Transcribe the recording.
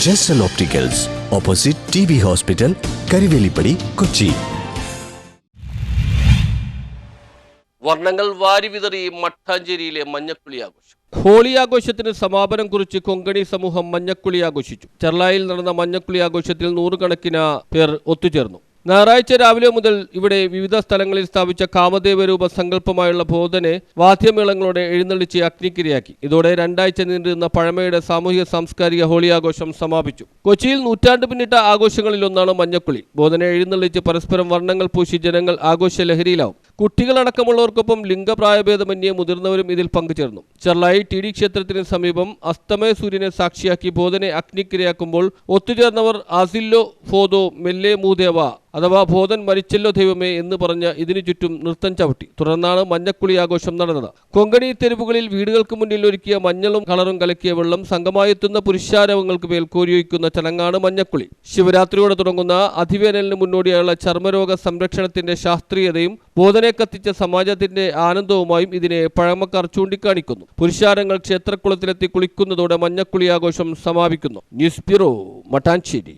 Jesal opticals, opposite TB hospital, Karivelippady, Kochi. വർണ്ണങ്ങൾ വാരിവിതറി മട്ടാഞ്ചേരിയിലെ മഞ്ഞക്കുളി ആഘോഷം. Holy ആഘോഷത്തിന് സമാപനം കുറിച്ച് കൊങ്കണി സമൂഹം മഞ്ഞക്കുളി ആഘോഷിച്ചു. ചെർളായിൽ നടന്ന മഞ്ഞക്കുളി ആഘോഷത്തിൽ നൂറുകണക്കിന് പേർ ഒത്തുചേർന്നു. ഞായറാഴ്ച രാവിലെ മുതൽ ഇവിടെ വിവിധ സ്ഥലങ്ങളിൽ സ്ഥാപിച്ച കാമദേവരൂപ സങ്കല്പമായുള്ള ബോധനെ വാദ്യമേളങ്ങളോടെ എഴുന്നള്ളിച്ച് അഗ്നിക്കിരയാക്കി. ഇതോടെ 2 ആഴ്ച നീണ്ടിരുന്ന പഴമയുടെ സാമൂഹിക സാംസ്കാരിക ഹോളി ആഘോഷം സമാപിച്ചു. കൊച്ചിയിൽ നൂറ്റാണ്ട് പിന്നിട്ട ആഘോഷങ്ങളിലൊന്നാണ് മഞ്ഞക്കുളി. ബോധനെ എഴുന്നള്ളിച്ച് പരസ്പരം വർണ്ണങ്ങൾ പൂശി ജനങ്ങൾ ആഘോഷ ലഹരിയിലാവും. കുട്ടികളടക്കമുള്ളവർക്കൊപ്പം ലിംഗപ്രായഭേദമന്യേ മുതിർന്നവരും ഇതിൽ പങ്കുചേർന്നു. ചെർളായി TD ക്ഷേത്രത്തിന് സമീപം അസ്തമയ സൂര്യനെ സാക്ഷിയാക്കി ബോധനെ അഗ്നിക്കിരയാക്കുമ്പോൾ ഒത്തുചേർന്നവർ ആസില്ലോ ഫോദോ മെല്ലെ മൂദേവ അഥവാ ബോധൻ മരിച്ചല്ലോ ദൈവമേ എന്ന് പറഞ്ഞ് ഇതിനു ചുറ്റും നൃത്തം ചവിട്ടി. തുടർന്നാണ് മഞ്ഞക്കുളി ആഘോഷം നടന്നത്. കൊങ്കണി തെരുവുകളിൽ വീടുകൾക്ക് മുന്നിൽ ഒരുക്കിയ മഞ്ഞളും കളറും കലക്കിയ വെള്ളം സംഘമായെത്തുന്ന പുരുഷാരവങ്ങൾക്ക് മേൽ കോരിയൊഴിക്കുന്ന ചടങ്ങാണ് മഞ്ഞക്കുളി. ശിവരാത്രിയോടെ തുടങ്ങുന്ന അതിവേനലിന് മുന്നോടിയായുള്ള ചർമ്മരോഗ സംരക്ഷണത്തിന്റെ ശാസ്ത്രീയതയും ബോധനെ കത്തിച്ച സമാജത്തിന്റെ ആനന്ദവുമായും ഇതിനെ പഴമക്കാർ ചൂണ്ടിക്കാണിക്കുന്നു. പുരുഷാരങ്ങൾ ക്ഷേത്രക്കുളത്തിലെത്തി കുളിക്കുന്നതോടെ മഞ്ഞക്കുളി ആഘോഷം സമാപിക്കുന്നു. News bureau, Mattancherry.